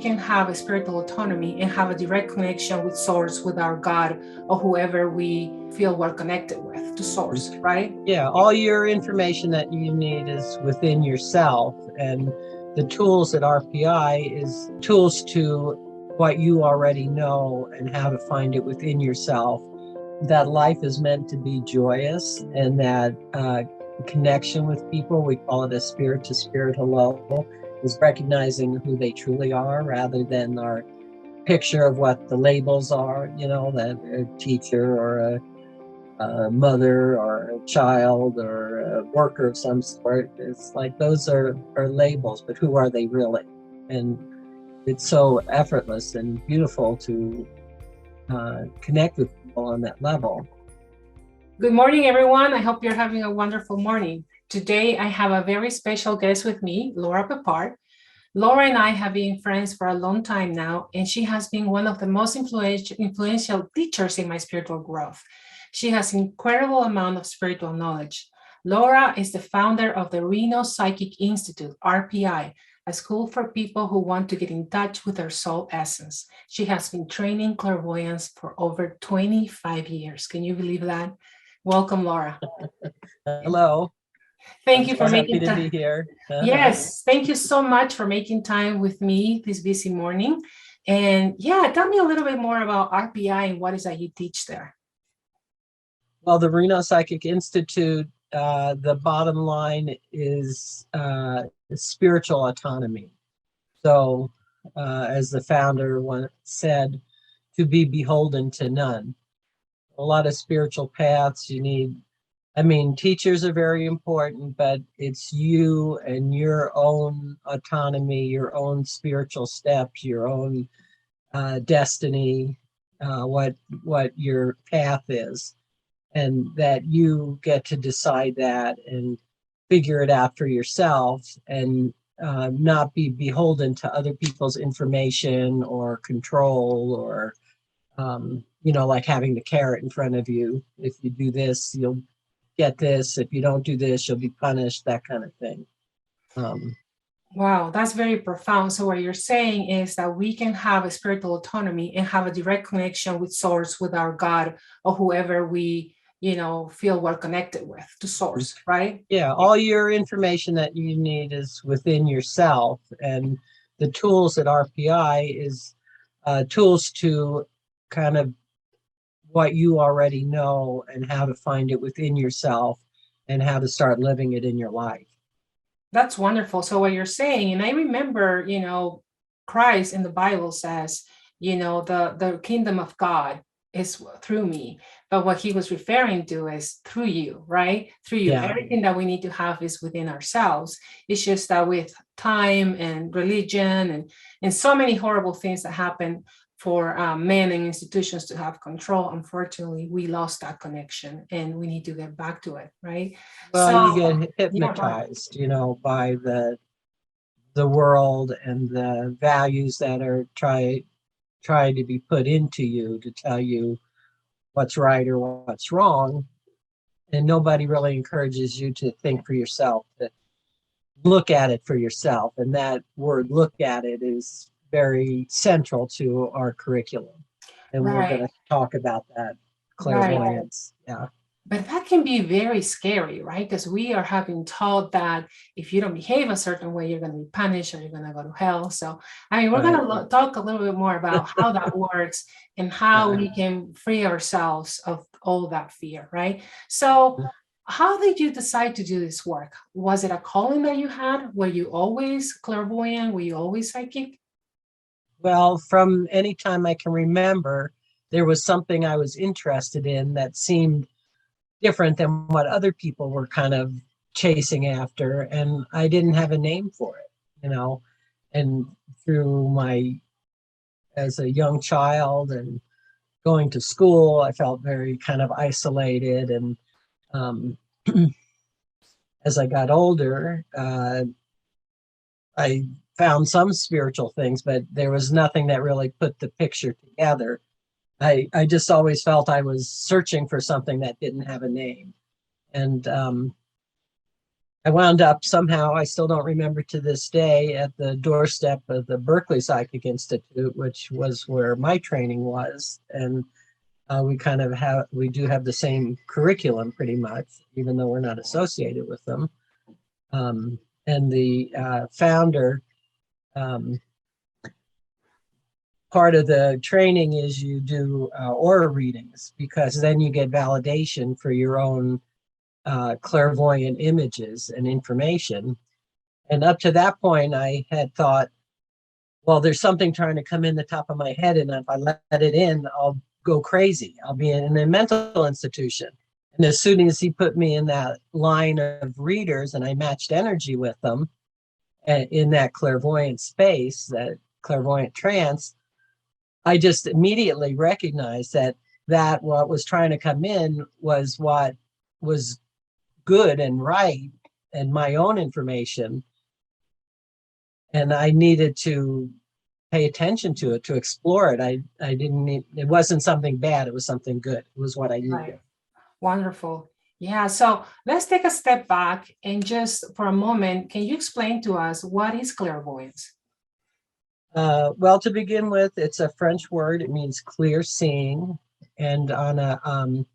can have a spiritual autonomy and have a direct connection with source, with our God, or whoever we feel we're connected with, to source, right? Yeah, all your information that you need is within yourself, and the tools at RPI is tools to what you already know and how to find it within yourself. That life is meant to be joyous, and that connection with people, we call it a spirit to spirit hello, is recognizing who they truly are rather than our picture of what the labels are, you know, that a teacher or a mother or a child or a worker of some sort. It's like those are labels, but who are they really? And it's so effortless and beautiful to connect with people on that level. Good morning, everyone. I hope you're having a wonderful morning. Today, I have a very special guest with me, Laura Peppard. Laura and I have been friends for a long time now, and she has been one of the most influential teachers in my spiritual growth. She has an incredible amount of spiritual knowledge. Laura is the founder of the Reno Psychic Institute, RPI, a school for people who want to get in touch with their soul essence. She has been training clairvoyance for over 25 years. Can you believe that? Welcome, Laura. Hello. Thank you for making time. Happy to be here. Yes, thank you so much for making time with me this busy morning. And yeah, tell me a little bit more about RPI and what is that you teach there. Well, the Reno Psychic Institute, the bottom line is spiritual autonomy. So, as the founder once said, to be beholden to none. A lot of spiritual paths you need. I mean, teachers are very important, but it's you and your own autonomy, your own spiritual steps, your own destiny, what your path is, and that you get to decide that and figure it out for yourself, and not be beholden to other people's information or control, or like having the carrot in front of you. If you do this, you'll get this. If you don't do this, you'll be punished, that kind of thing. Wow, that's very profound. So what you're saying is that we can have a spiritual autonomy and have a direct connection with source, with our God, or whoever we feel we're connected with, to source, right? Yeah, all your information that you need is within yourself, and the tools at RPI is tools to kind of what you already know and how to find it within yourself and how to start living it in your life. That's wonderful. So what you're saying, and I remember, Christ in the Bible says, the kingdom of God is through me. But what he was referring to is through you, right? Through you. Yeah. Everything that we need to have is within ourselves. It's just that with time and religion and so many horrible things that happen for men and institutions to have control, unfortunately, we lost that connection and we need to get back to it, right? Well, you get hypnotized, by the world and the values that are try to be put into you to tell you what's right or what's wrong. And nobody really encourages you to think for yourself, to look at it for yourself. And that word "look at it" is very central to our curriculum. And we're going to talk about that, clairvoyance. Yeah. But that can be very scary, right? Because we are having taught that if you don't behave a certain way, you're going to be punished or you're going to go to hell. So, we're going to talk a little bit more about how that works and how we can free ourselves of all that fear, right? So, how did you decide to do this work? Was it a calling that you had? Were you always clairvoyant? Were you always psychic? Well, from any time I can remember, there was something I was interested in that seemed different than what other people were kind of chasing after, and I didn't have a name for it, and through as a young child and going to school, I felt very kind of isolated, and as I got older, I found some spiritual things, but there was nothing that really put the picture together. I just always felt I was searching for something that didn't have a name. And I wound up somehow, I still don't remember to this day, at the doorstep of the Berkeley Psychic Institute, which was where my training was. And we do have the same curriculum pretty much, even though we're not associated with them. And the founder, part of the training is you do aura readings, because then you get validation for your own clairvoyant images and information. And up to that point, I had thought, well, there's something trying to come in the top of my head, and if I let it in, I'll go crazy. I'll be in a mental institution. And as soon as he put me in that line of readers and I matched energy with them in that clairvoyant space, that clairvoyant trance, I just immediately recognized that what was trying to come in was what was good and right and my own information. And I needed to pay attention to it, to explore it. I didn't need, it wasn't something bad, it was something good. It was what I needed. Right. Wonderful. Yeah, so let's take a step back and just for a moment, can you explain to us what is clairvoyance? Well, to begin with, it's a French word. It means clear seeing. And on an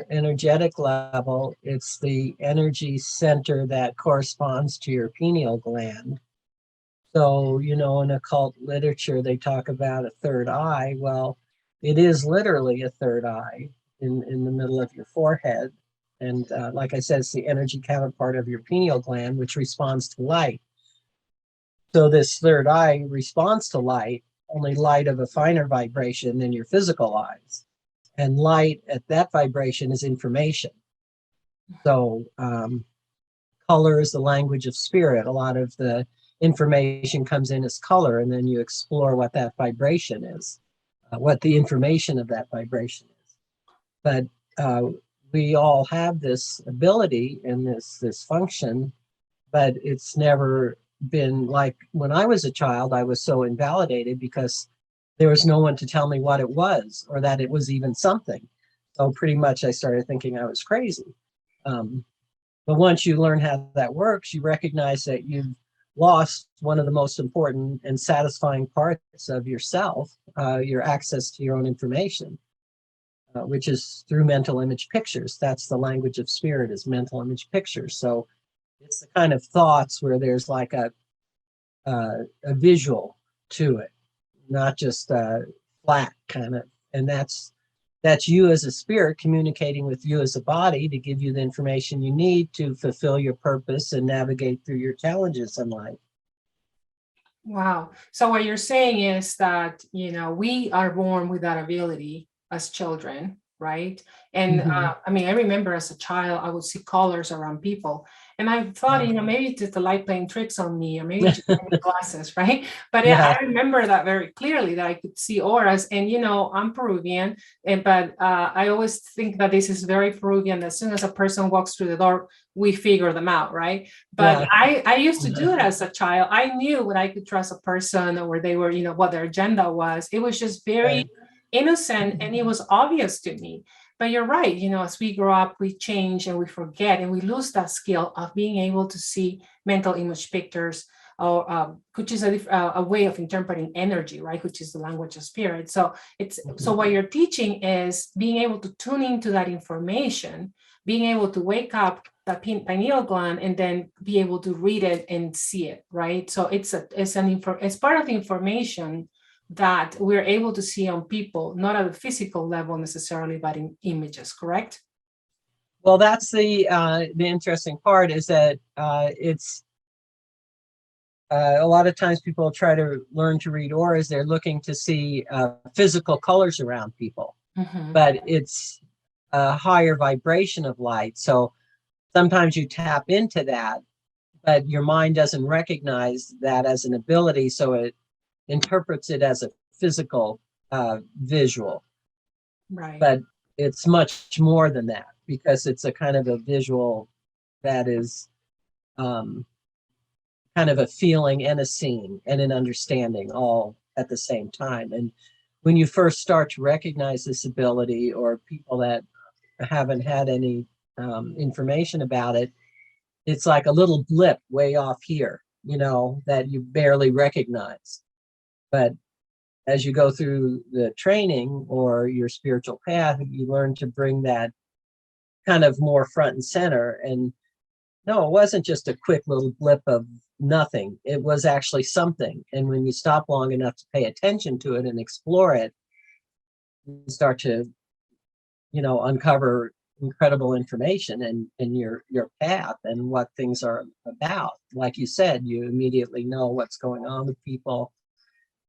energetic level, it's the energy center that corresponds to your pineal gland. So, in occult literature, they talk about a third eye. Well, it is literally a third eye in the middle of your forehead. And like I said, it's the energy counterpart of your pineal gland, which responds to light. So this third eye responds to light, only light of a finer vibration than your physical eyes. And light at that vibration is information. So color is the language of spirit. A lot of the information comes in as color, and then you explore what that vibration is, what the information of that vibration is. But we all have this ability and this function, but it's never been like when I was a child. I was so invalidated because there was no one to tell me what it was or that it was even something. So pretty much I started thinking I was crazy. But once you learn how that works, you recognize that you've lost one of the most important and satisfying parts of yourself, your access to your own information, which is through mental image pictures. That's the language of spirit, is mental image pictures. So it's the kind of thoughts where there's like a visual to it, not just flat kind of. And that's you as a spirit communicating with you as a body to give you the information you need to fulfill your purpose and navigate through your challenges in life. Wow. So what you're saying is that, we are born with that ability as children, right? And I remember as a child, I would see colors around people. And I thought, maybe it's the light playing tricks on me, or maybe just glasses, right? But I remember that very clearly, that I could see auras. And, I'm Peruvian, but I always think that this is very Peruvian. As soon as a person walks through the door, we figure them out, right? But I used to do it as a child. I knew when I could trust a person, or they were, what their agenda was. It was just very innocent, and it was obvious to me. But you're right, as we grow up, we change and we forget, and we lose that skill of being able to see mental image pictures, or which is a way of interpreting energy, right? Which is the language of spirit. So so what you're teaching is being able to tune into that information, being able to wake up that pineal gland, and then be able to read it and see it, right? So it's part of the information that we're able to see on people, not at a physical level necessarily, but in images, correct? Well, that's the interesting part, is that it's a lot of times people try to learn to read auras. They're looking to see physical colors around people, but it's a higher vibration of light. So sometimes you tap into that, but your mind doesn't recognize that as an ability. So it interprets it as a physical visual. Right. But it's much more than that, because it's a kind of a visual that is kind of a feeling and a seeing and an understanding all at the same time. And when you first start to recognize this ability, or people that haven't had any information about it, it's like a little blip way off here, that you barely recognize. But as you go through the training or your spiritual path, you learn to bring that kind of more front and center. And no, it wasn't just a quick little blip of nothing. It was actually something. And when you stop long enough to pay attention to it and explore it, you start to, uncover incredible information and your path and what things are about. Like you said, you immediately know what's going on with people.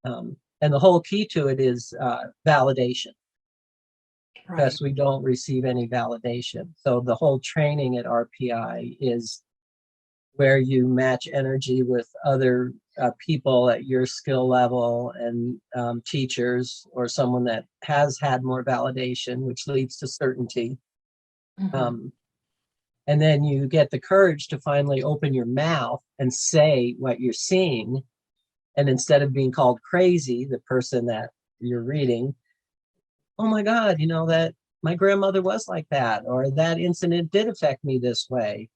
And the whole key to it is validation. Right. Because we don't receive any validation. So the whole training at RPI is where you match energy with other people at your skill level and teachers or someone that has had more validation, which leads to certainty. Mm-hmm. And then you get the courage to finally open your mouth and say what you're seeing. And instead of being called crazy, the person that you're reading, oh my God, that my grandmother was like that, or that incident did affect me this way.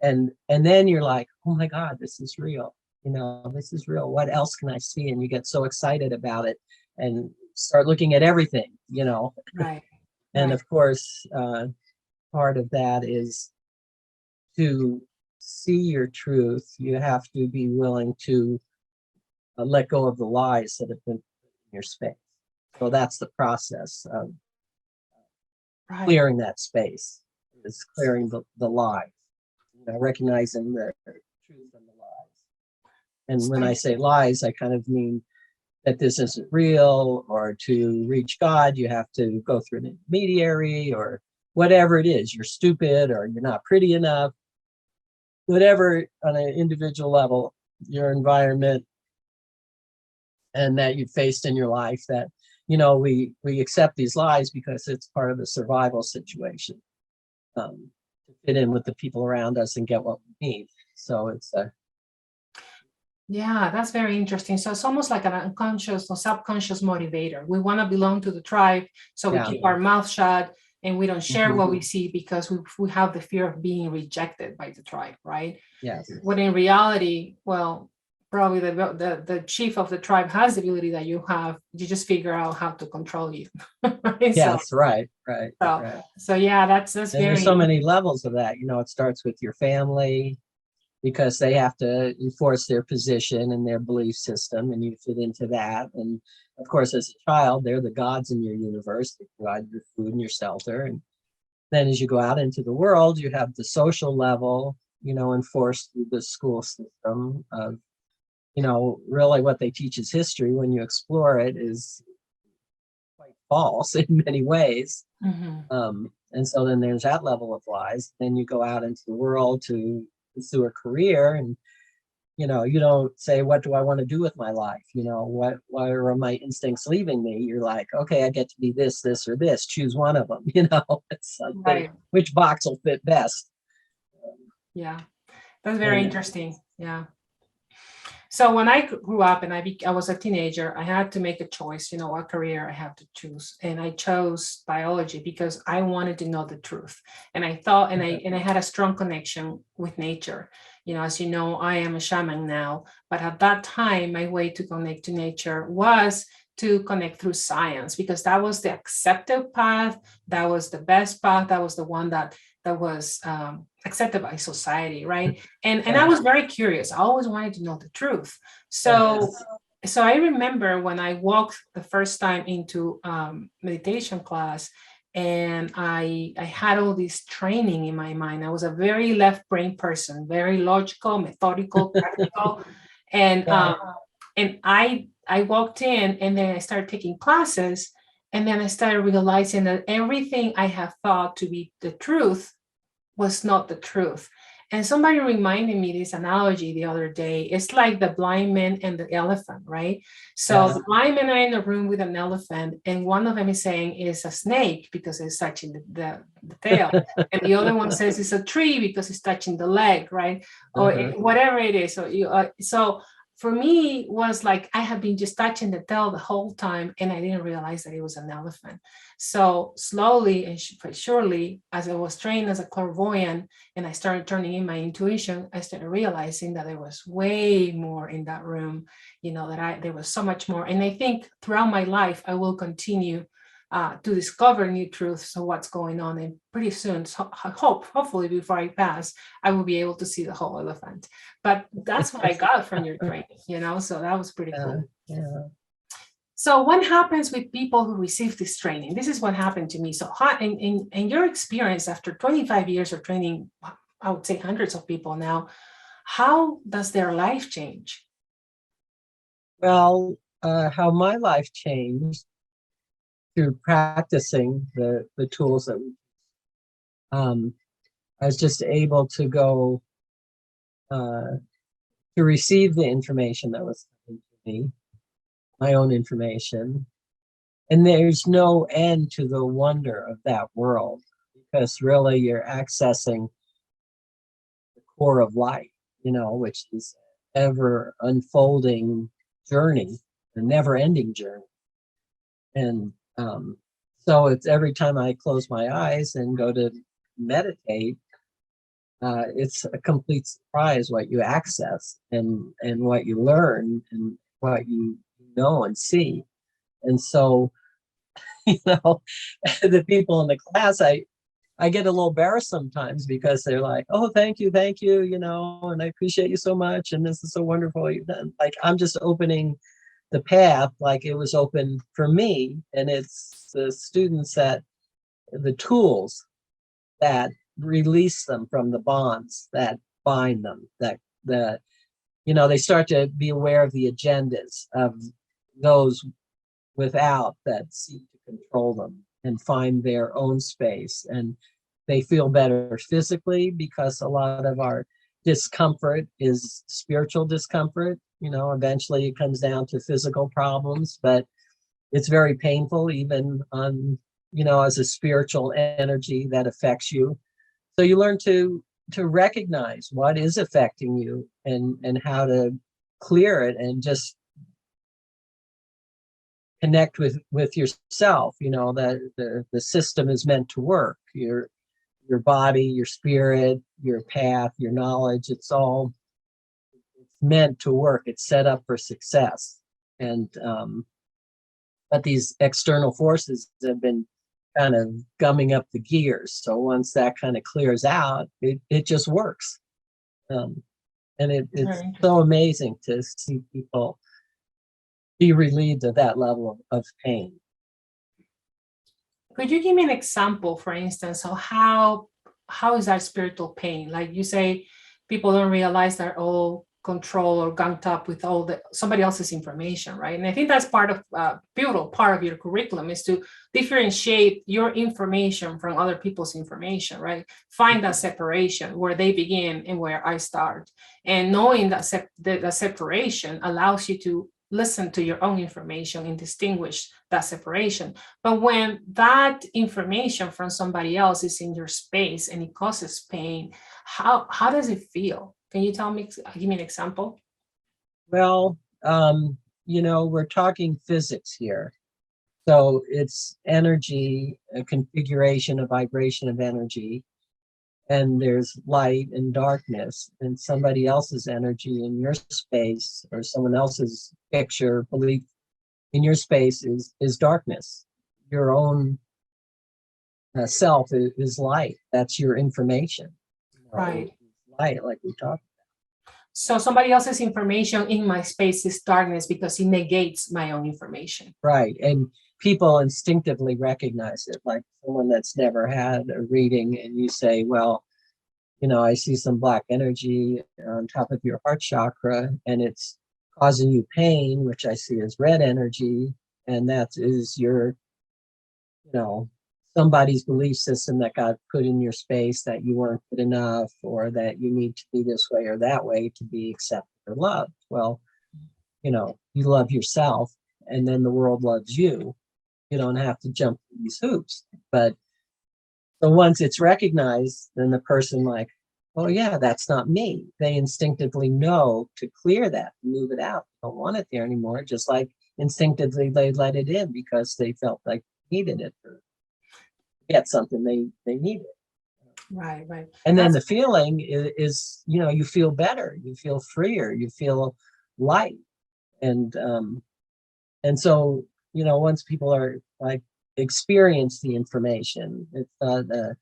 And then you're like, oh my God, this is real. This is real. What else can I see? And you get so excited about it and start looking at everything, Right. And right. of course, part of that is to see your truth. You have to be willing to let go of the lies that have been in your space. So that's the process of clearing that space, is clearing the lies, recognizing the truth and the lies. And when I say lies, I kind of mean that this isn't real, or to reach God, you have to go through an intermediary, or whatever it is. You're stupid, or you're not pretty enough. Whatever on an individual level, your environment and that you've faced in your life, that we accept these lies because it's part of the survival situation, to fit in with the people around us and get what we need. So it's yeah, that's very interesting. So it's almost like an unconscious or subconscious motivator. We want to belong to the tribe, so we keep our mouth shut and we don't share what we see because we have the fear of being rejected by the tribe, right? Yes. When in reality, well, probably the chief of the tribe has the ability that you have. You just figure out how to control you. Right? Yes, right. So yeah, that's and very. There's so many levels of that. It starts with your family, because they have to enforce their position and their belief system, and you fit into that. And of course, as a child, they're the gods in your universe. They provide your food and your shelter. And then as you go out into the world, you have the social level, enforced through the school system of, really what they teach is history. When you explore it, is quite false in many ways. And so then there's that level of lies. Then you go out into the world to pursue a career, and you don't say, what do I want to do with my life? Why are my instincts leaving me? You're like, okay, I get to be this or this, choose one of them. It's like, right. Which box will fit best? Yeah, that's very interesting. Yeah. So when I grew up and I was a teenager, I had to make a choice, what career I have to choose. And I chose biology because I wanted to know the truth. And I thought, and I had a strong connection with nature. As you know, I am a shaman now, but at that time, my way to connect to nature was to connect through science, because that was the accepted path. That was the best path. That was the one that was accepted by society, right? And I was very curious. I always wanted to know the truth. So I remember when I walked the first time into meditation class, and I had all this training in my mind. I was a very left brain person, very logical, methodical, practical, and I walked in, and then I started taking classes. And then I started realizing that everything I have thought to be the truth was not the truth. And somebody reminded me this analogy the other day. It's like the blind man and the elephant, right? So the blind men are in the room with an elephant, and one of them is saying it's a snake because it's touching the tail. And the other one says it's a tree because it's touching the leg, right? Or whatever it is. So for me was like I have been just touching the tail the whole time, and I didn't realize that it was an elephant. So slowly and surely, as I was trained as a clairvoyant and I started turning in my intuition, I started realizing that there was way more in that room, that there was so much more. And I think throughout my life, I will continue to discover new truths of what's going on. And pretty soon, hopefully before I pass, I will be able to see the whole elephant. But that's what I got from your training, so that was pretty cool. Yeah. So what happens with people who receive this training? This is what happened to me. So in your experience, after 25 years of training, I would say hundreds of people now, how does their life change? Well, how my life changed through practicing the tools that I was just able to go to receive the information that was coming to me, my own information. And there's no end to the wonder of that world, because really you're accessing the core of life, which is ever unfolding journey, a never ending journey. And so it's every time I close my eyes and go to meditate, it's a complete surprise what you access and what you learn and what you know and see. And so, the people in the class, I get a little embarrassed sometimes because they're like, oh, thank you, and I appreciate you so much, and this is so wonderful you've done. Like, I'm just opening the path like it was open for me, and it's the students the tools that release them from the bonds that bind them, that they start to be aware of the agendas of those without that seek to control them and find their own space. And they feel better physically, because a lot of our discomfort is spiritual discomfort. Eventually it comes down to physical problems, but it's very painful even on, as a spiritual energy that affects you. So you learn to recognize what is affecting you and how to clear it and just connect with yourself, that the system is meant to work. Your body, your spirit, your path, your knowledge, it's meant to work. It's set up for success. And but these external forces have been kind of gumming up the gears. So once that kind of clears out, it just works. And it's so amazing to see people be relieved of that level of pain. Could you give me an example, for instance, of how is that spiritual pain? Like you say, people don't realize they're all controlled or gunked up with somebody else's information, right? And I think that's part of pivotal part of your curriculum, is to differentiate your information from other people's information, right? Find that separation where they begin and where I start, and knowing that the separation allows you to listen to your own information and distinguish that separation. But when that information from somebody else is in your space and it causes pain, how does it feel? Can you give me an example? Well, we're talking physics here. So it's energy, a configuration, a vibration of energy. And there's light and darkness, and somebody else's energy in your space, or someone else's picture, belief in your space is darkness. Your own self is light. That's your information. Right. Light, like we talked about. So somebody else's information in my space is darkness because it negates my own information. Right. And people instinctively recognize it, like someone that's never had a reading, and you say, well, I see some black energy on top of your heart chakra, and it's causing you pain, which I see as red energy. And that is your, somebody's belief system that got put in your space, that you weren't good enough, or that you need to be this way or that way to be accepted or loved. Well, you love yourself, and then the world loves you. You don't have to jump these hoops. But so once it's recognized, then the person like, oh yeah, that's not me. They instinctively know to clear that, move it out. Don't want it there anymore. Just like instinctively they let it in because they felt like they needed it or get something they needed. Right, right. And then That's the feeling is, you know, you feel better, you feel freer, you feel light. And so, you know, once people are like experience the information, it's the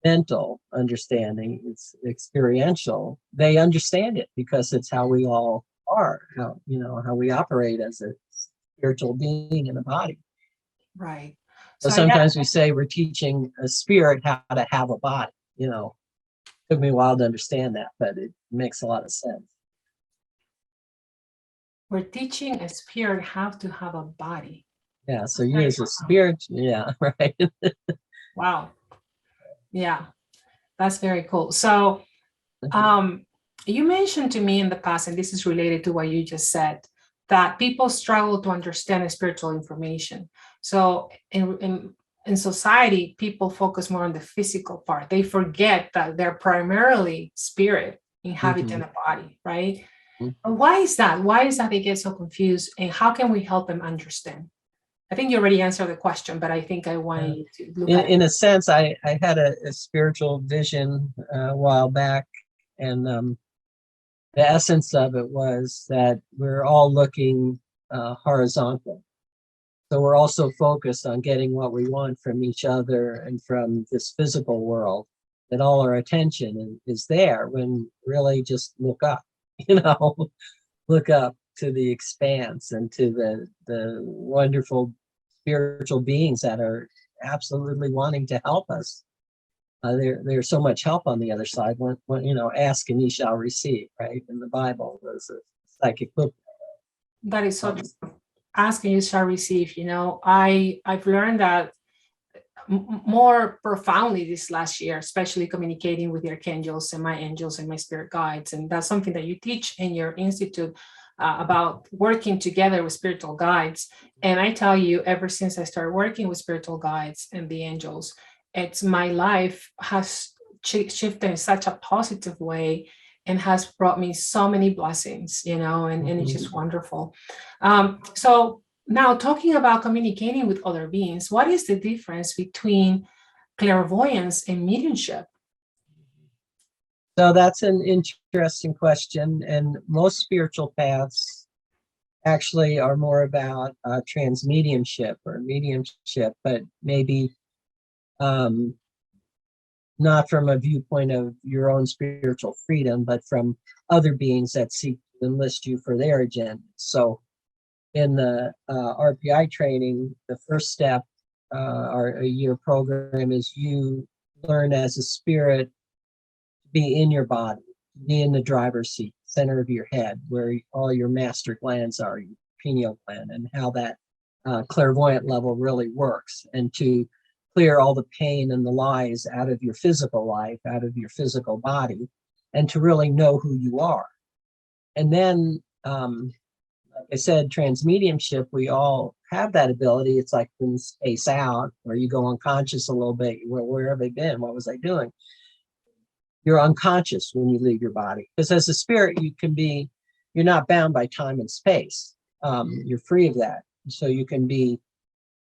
mental understanding, it's experiential. They understand it because it's how we all are, how, you know, how we operate as a spiritual being in a body. right. So So yeah, sometimes we say we're teaching a spirit how to have a body, you know. Took me a while to understand that, but it makes a lot of sense. we're teaching a spirit how to have a body. Yeah, so you as a spirit, yeah, right. Wow. Yeah, that's very cool. So you mentioned to me in the past, and this is related to what you just said, that people struggle to understand spiritual information. So in society, people focus more on the physical part. They forget that they're primarily spirit inhabiting a body, right? Why is that? Why is that they get so confused? And how can we help them understand? I think you already answered the question, but I think I wanted you to look at it. In a sense, I had a spiritual vision a while back, and the essence of it was that we're all looking horizontal. So we're also focused on getting what we want from each other and from this physical world, that all our attention is there when really just look up, you know, look up to the expanse and to the wonderful spiritual beings that are absolutely wanting to help us. There's so much help on the other side. When you know, ask and ye shall receive, right? In the Bible, there's a psychic book. That is so true. Ask and you shall receive. You know, I've learned that more profoundly this last year, especially communicating with the archangels and my angels and my spirit guides. And that's something that you teach in your institute about working together with spiritual guides. And I tell you, ever since I started working with spiritual guides and the angels, it's my life has shifted in such a positive way and has brought me so many blessings, you know, and it's just wonderful. So now, talking about communicating with other beings, what is the difference between clairvoyance and mediumship? So that's an interesting question. And most spiritual paths actually are more about transmediumship or mediumship, but maybe not from a viewpoint of your own spiritual freedom, but from other beings that seek to enlist you for their agenda. So in the RPI training, the first step, our a year program, is you learn as a spirit to be in your body, be in the driver's seat, center of your head, where all your master glands are, your pineal gland, and how that clairvoyant level really works, and to clear all the pain and the lies out of your physical life, out of your physical body, and to really know who you are. And then, like I said, transmediumship, we all have that ability. It's like when you space out or you go unconscious a little bit. Where have I been? What was I doing? You're unconscious when you leave your body. Because as a spirit, you're not bound by time and space. You're free of that. So you can be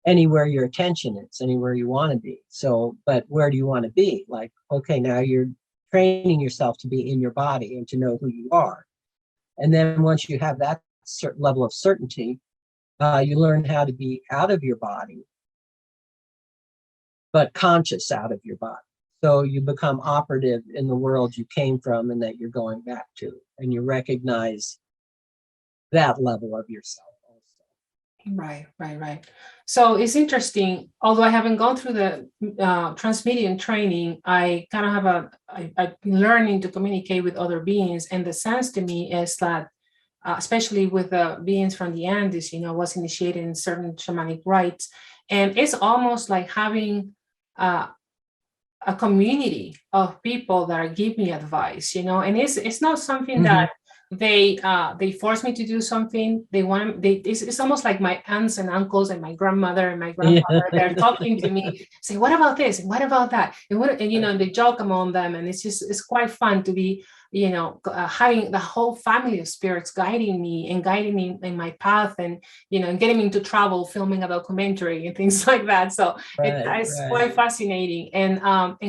anywhere your attention is, anywhere you want to be. So, but where do you want to be? Like, okay, now you're training yourself to be in your body and to know who you are. And then once you have that certain level of certainty, you learn how to be out of your body, but conscious out of your body. So you become operative in the world you came from and that you're going back to, and you recognize that level of yourself. Right. So it's interesting. Although I haven't gone through the transmedium training, I kind of have I've been learning to communicate with other beings. And the sense to me is that, especially with the beings from the Andes, you know, was initiated in certain shamanic rites. And it's almost like having a community of people that are giving me advice, you know, and it's not something that they force me to do something. It's almost like my aunts and uncles and my grandmother and my grandfather. Yeah. They're talking to me, say, what about this? And what about that? And they joke among them. And it's quite fun to be, having the whole family of spirits guiding me in my path, and, and getting me into travel, filming a documentary and things like that. So it's quite fascinating. And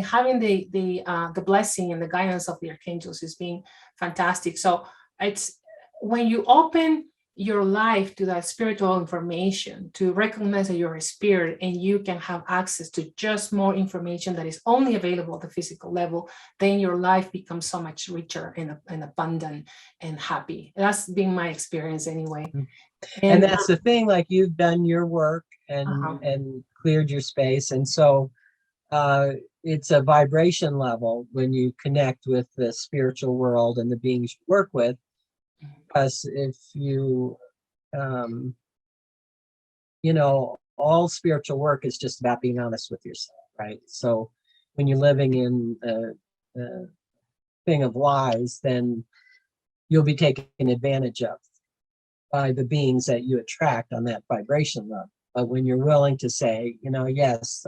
having the blessing and the guidance of the archangels is being fantastic. So it's when you open your life to that spiritual information, to recognize that you're a spirit and you can have access to just more information that is only available at the physical level, then your life becomes so much richer and abundant and happy. That's been my experience anyway. And that's the thing, like, you've done your work and cleared your space. And so it's a vibration level when you connect with the spiritual world and the beings you work with. Because if you, all spiritual work is just about being honest with yourself, right? So when you're living in a thing of lies, then you'll be taken advantage of by the beings that you attract on that vibration level. But when you're willing to say, yes,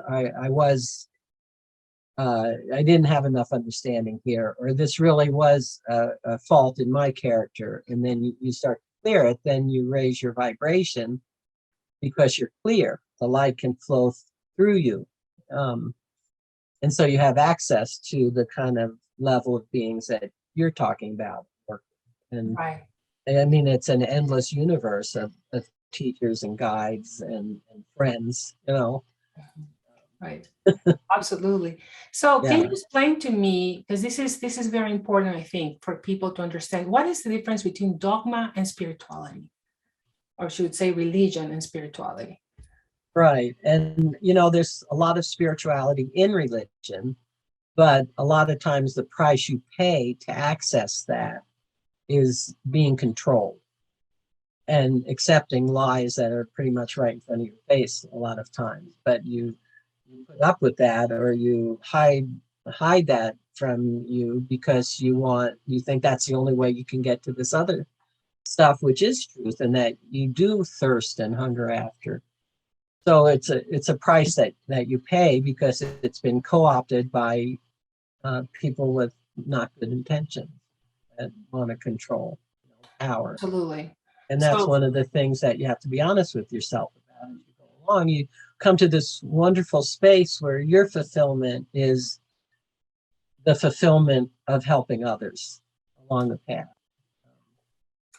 I didn't have enough understanding here, or this really was a fault in my character, and then you start to clear it, then you raise your vibration because you're clear. The light can flow through you. And so you have access to the kind of level of beings that you're talking about. And I mean, it's an endless universe of teachers and guides and friends, Right. Absolutely. So can you explain to me, because this is very important, I think, for people to understand, what is the difference between dogma and spirituality? Or should say religion and spirituality? Right. And, there's a lot of spirituality in religion, but a lot of times the price you pay to access that is being controlled and accepting lies that are pretty much right in front of your face a lot of times. But you put up with that, or you hide that from you because you think that's the only way you can get to this other stuff, which is truth, and that you do thirst and hunger after. So it's a price that you pay because it's been co-opted by people with not good intentions that want to control power. Absolutely. And that's one of the things that you have to be honest with yourself about as you go along. You come to this wonderful space where your fulfillment is the fulfillment of helping others along the path.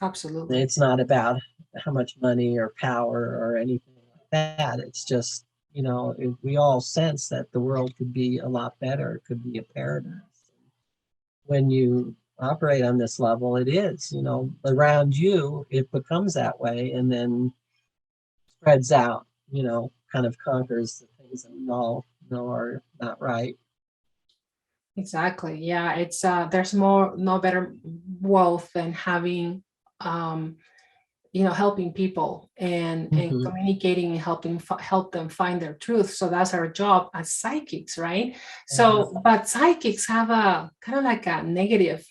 Absolutely. It's not about how much money or power or anything like that. It's just, we all sense that the world could be a lot better. It could be a paradise. When you operate on this level, it is, around you, it becomes that way, and then spreads out, kind of conquers the things that we all know are not right. Exactly. Yeah. It's there's no better wealth than having helping people and communicating and help them find their truth. So that's our job as psychics, right? So but psychics have a kind of like a negative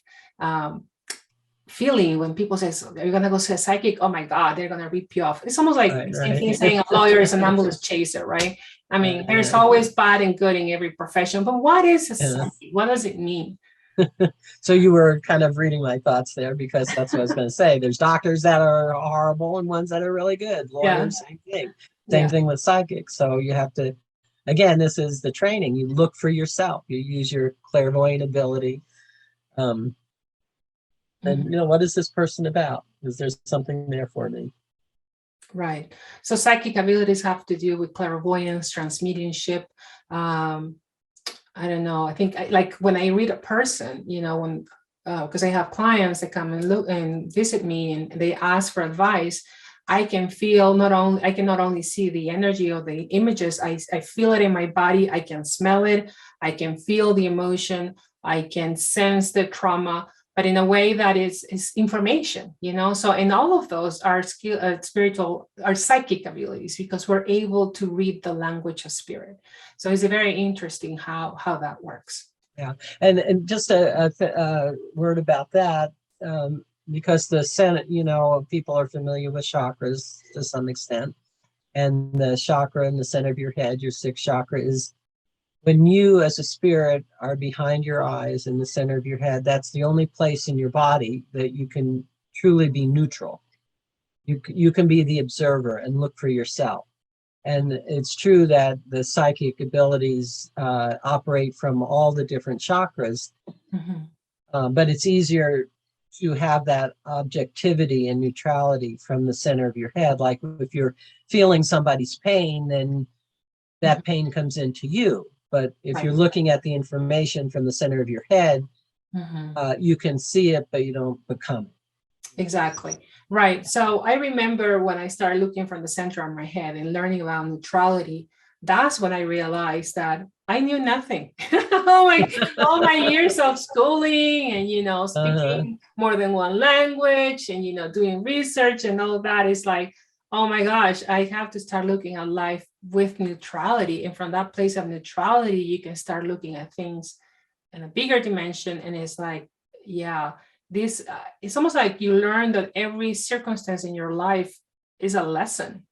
feeling when people say, you're gonna go see a psychic, oh my God, they're gonna rip you off. It's almost like the same thing saying a lawyer is an ambulance chaser, right? I mean, there's always bad and good in every profession, but what is a psychic? What does it mean? So you were kind of reading my thoughts there, because that's what I was going to say. There's doctors that are horrible and ones that are really good. Lawyers, same thing. Same thing with psychics. So you have to, again, this is the training. You look for yourself. You use your clairvoyant ability. And what is this person about? Is there something there for me? Right. So psychic abilities have to do with clairvoyance, transmediumship. I don't know. I think like when I read a person, when because I have clients that come and look and visit me and they ask for advice, I can not only see the energy or the images, I feel it in my body. I can smell it. I can feel the emotion. I can sense the trauma, but in a way that is information, So, and all of those are psychic abilities, because we're able to read the language of spirit. So it's very interesting how that works. Yeah, and just a word about that. because the Senate, people are familiar with chakras to some extent. And the chakra in the center of your head, your sixth chakra, is when you as a spirit are behind your eyes in the center of your head. That's the only place in your body that you can truly be neutral. You can be the observer and look for yourself. And it's true that the psychic abilities operate from all the different chakras, but it's easier to have that objectivity and neutrality from the center of your head. Like if you're feeling somebody's pain, then that pain comes into you. But if you're looking at the information from the center of your head, you can see it, but you don't become it. Exactly. Right. So I remember when I started looking from the center of my head and learning about neutrality, that's when I realized that I knew nothing. all my years of schooling and, speaking more than one language and, doing research and all that is like, oh my gosh, I have to start looking at life with neutrality. And from that place of neutrality, you can start looking at things in a bigger dimension. And it's like, yeah, this it's almost like you learn that every circumstance in your life is a lesson.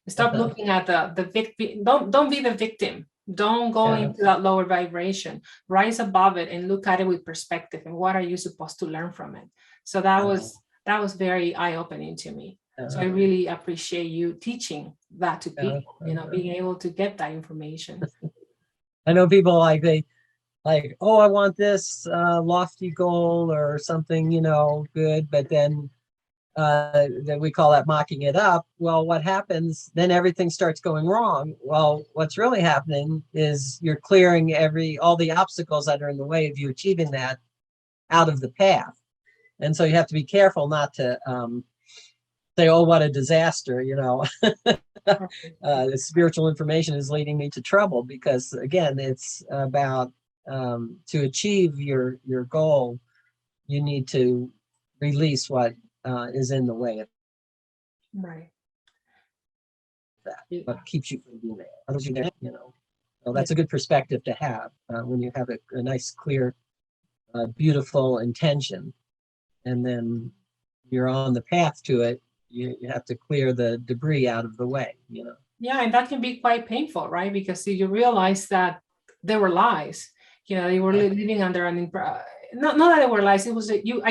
Stop looking at the victim. Don't be the victim. Don't go into that lower vibration. Rise above it and look at it with perspective. And what are you supposed to learn from it? So that was very eye-opening to me. So I really appreciate you teaching that to people, being able to get that information. I know people like, oh, I want this lofty goal or something, good, but then we call that mocking it up. Well, what happens, then everything starts going wrong. Well, what's really happening is you're clearing all the obstacles that are in the way of you achieving that out of the path. And so you have to be careful not to say, oh, what a disaster, the spiritual information is leading me to trouble, because again, it's about to achieve your goal, you need to release what is in the way of that, what keeps you from doing that. So that's a good perspective to have when you have a nice, clear, beautiful intention, and then you're on the path to it. You have to clear the debris out of the way. Yeah, and that can be quite painful, right? Because you realize that there were lies. They were living under not that they were lies. It was you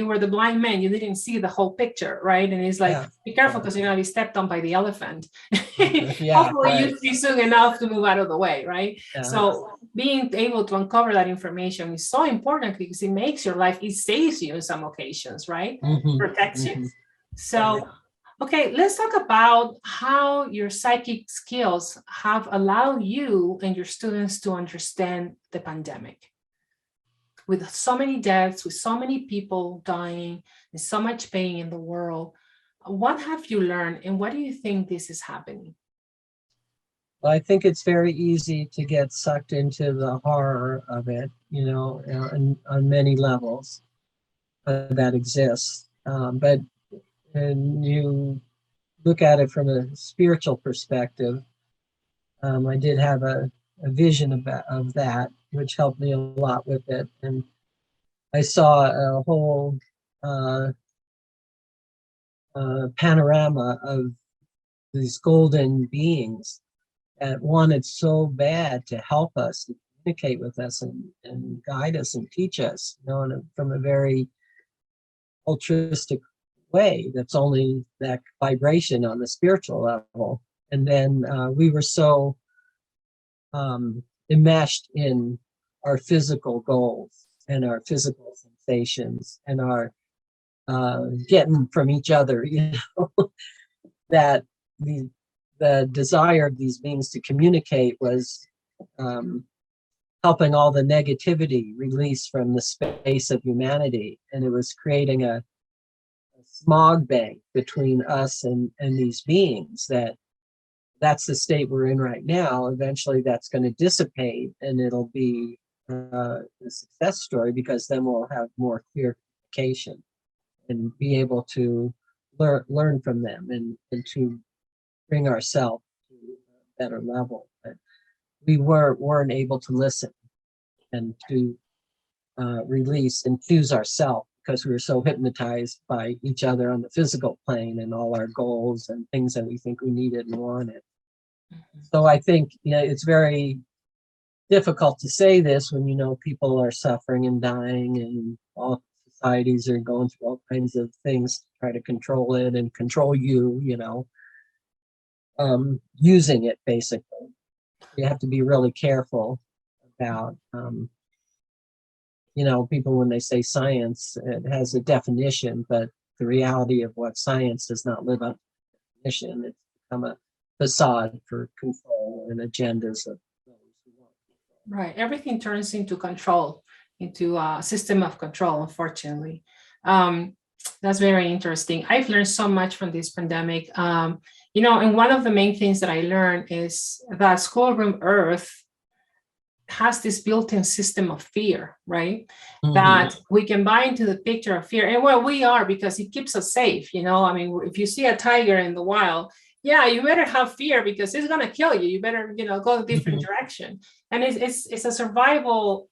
were the blind man. You didn't see the whole picture, right? And it's like, be careful, because you're going to be stepped on by the elephant. Hopefully you see soon enough to move out of the way, right? So being able to uncover that information is so important, because it makes your life, it saves you in some occasions, right? Protects you. So okay, let's talk about how your psychic skills have allowed you and your students to understand the pandemic. With so many deaths, with so many people dying, and so much pain in the world, what have you learned, and what do you think this is happening? Well, I think it's very easy to get sucked into the horror of it, on many levels that exists. But when you look at it from a spiritual perspective, I did have a vision of that, which helped me a lot with it. And I saw a whole panorama of these golden beings that wanted so bad to help us, to communicate with us and guide us and teach us, from a very altruistic way. That's only that vibration on the spiritual level. And then we were so enmeshed in our physical goals and our physical sensations and our getting from each other, that the desire of these beings to communicate was helping all the negativity release from the space of humanity. And it was creating a smog bank between us and these beings. That's the state we're in right now. Eventually that's going to dissipate, and it'll be a success story, because then we'll have more clear communication and be able to learn from them and to bring ourselves to a better level. But we weren't able to listen and to release and choose ourselves, because we were so hypnotized by each other on the physical plane and all our goals and things that we think we needed and wanted. So I think, it's very difficult to say this when people are suffering and dying, and all societies are going through all kinds of things to try to control it and control you, using it basically. You have to be really careful about, people when they say science, it has a definition, but the reality of what science does not live up to the definition. It's become a facade for control and agendas of those who want control. Right. Everything turns into control, into a system of control, unfortunately. That's very interesting. I've learned so much from this pandemic. And one of the main things that I learned is that schoolroom Earth has this built-in system of fear, right? Mm-hmm. That we can buy into the picture of fear. And well, we are, because it keeps us safe. If you see a tiger in the wild, yeah, you better have fear because it's going to kill you. You better, go a different direction. And it's a survival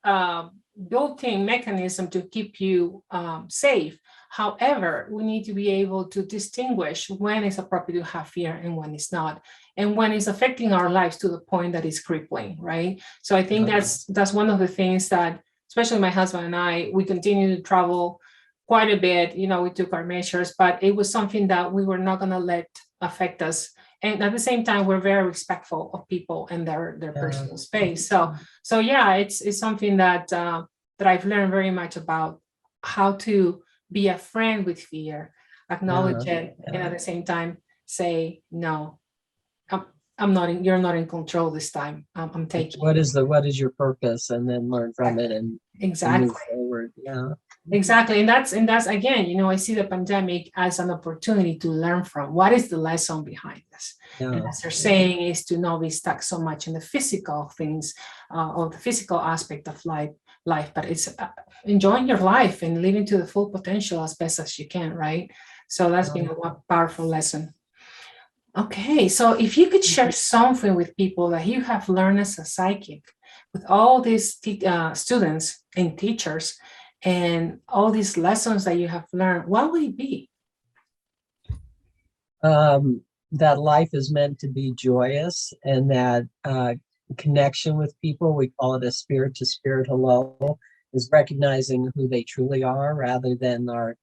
built-in mechanism to keep you safe. However, we need to be able to distinguish when it's appropriate to have fear and when it's not, and when it's affecting our lives to the point that it's crippling, right? So I think that's one of the things that, especially my husband and I, we continue to travel quite a bit. We took our measures, but it was something that we were not going to let affect us. And at the same time, we're very respectful of people and their personal space. So yeah, it's something that I've learned very much about how to be a friend with fear, acknowledge it, and at the same time say, no, you're not in control this time. I'm taking. What is your purpose, and then learn from it and exactly move forward. Yeah. Exactly. And that's again, I see the pandemic as an opportunity to learn from what is the lesson behind this. Yeah. And as you're saying, is to not be stuck so much in the physical things or the physical aspect of life, but it's enjoying your life and living to the full potential as best as you can, right? So that's been a powerful lesson. Okay, so if you could share something with people that you have learned as a psychic, with all these students and teachers and all these lessons that you have learned, what would it be? That life is meant to be joyous, and that connection with people, we call it a spirit to spirit hello, is recognizing who they truly are rather than our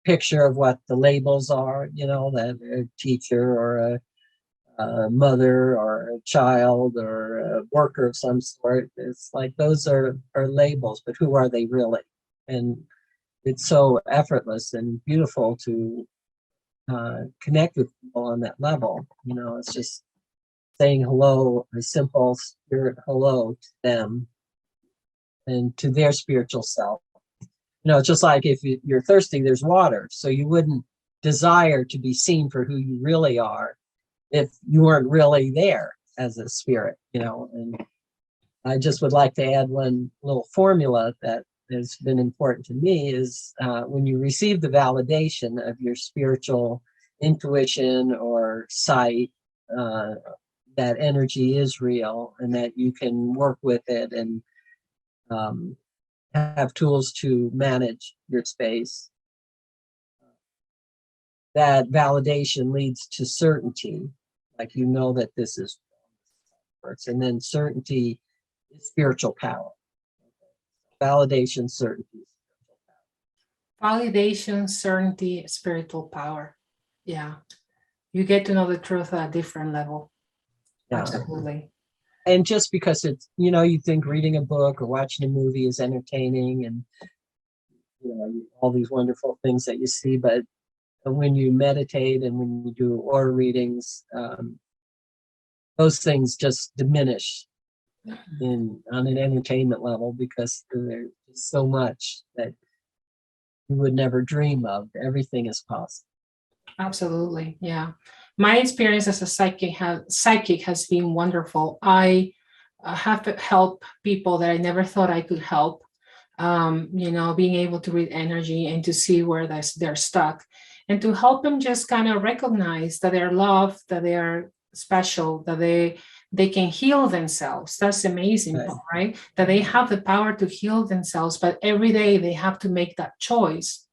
picture of what the labels are, that a teacher or a mother or a child or a worker of some sort. It's like those are labels, but who are they really? And it's so effortless and beautiful to connect with people on that level. It's just saying hello, a simple spirit hello to them and to their spiritual self. It's just like if you're thirsty, there's water. So you wouldn't desire to be seen for who you really are if you weren't really there as a spirit, And I just would like to add one little formula that has been important to me is when you receive the validation of your spiritual intuition or sight, that energy is real and that you can work with it and have tools to manage your space. That validation leads to certainty, like that this is, and then certainty is spiritual power. Validation, certainty, spiritual power. Validation, certainty, spiritual power. Yeah, you get to know the truth at a different level. Yeah. Absolutely. And just because it's, you think reading a book or watching a movie is entertaining and, all these wonderful things that you see, but when you meditate and when you do aura readings, those things just diminish on an entertainment level because there's so much that you would never dream of. Everything is possible. Absolutely. Yeah. My experience as a psychic has been wonderful. I have helped people that I never thought I could help, being able to read energy and to see where they're stuck and to help them just kind of recognize that they're loved, that they are special, that they can heal themselves. That's amazing, right? That they have the power to heal themselves, but every day they have to make that choice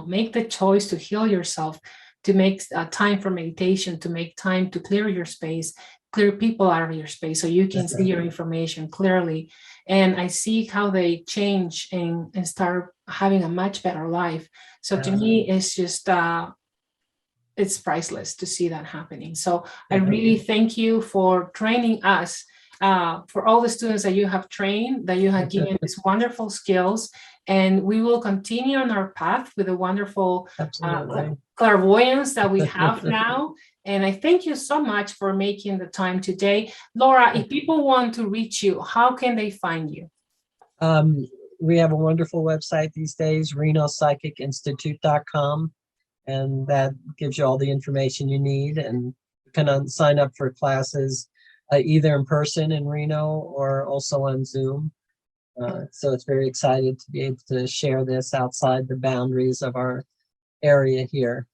make the choice to heal yourself, to make time for meditation, to make time to clear your space, clear people out of your space so you can see your information clearly. And I see how they change and start having a much better life. So to me, it's just, it's priceless to see that happening. So I really thank you for training us, for all the students that you have trained, that you have given these wonderful skills. And we will continue on our path with the wonderful clairvoyance that we have now. And I thank you so much for making the time today. Laura, if people want to reach you, how can they find you? We have a wonderful website these days, renopsychicinstitute.com. And that gives you all the information you need, and you can sign up for classes either in person in Reno or also on Zoom. So it's very excited to be able to share this outside the boundaries of our area here.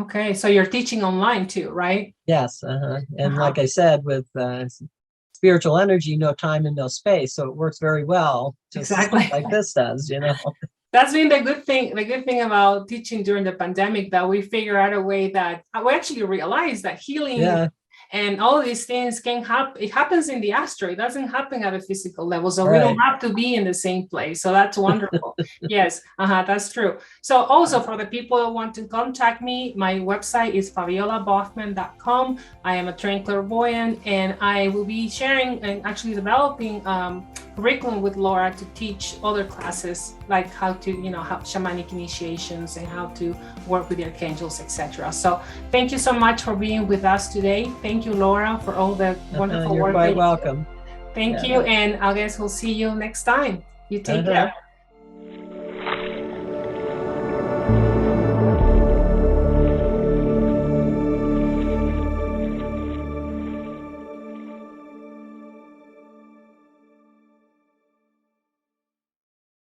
Okay, so you're teaching online too, right? Yes, and like I said, with spiritual energy, no time and no space, so it works very well, just like this does, That's been the good thing about teaching during the pandemic, that we figure out a way that we actually realize that healing and all these things can happen. It happens in the astral. It doesn't happen at a physical level. So we don't have to be in the same place. So that's wonderful. Yes, that's true. So also for the people who want to contact me, my website is fabiolabaughman.com. I am a trained clairvoyant, and I will be sharing and actually developing curriculum with Laura to teach other classes, like how to, how shamanic initiations and how to work with the archangels, etc. So thank you so much for being with us today. Thank you, Laura, for all the wonderful work. You're quite welcome. Thank you, and I guess we'll see you next time. You take care.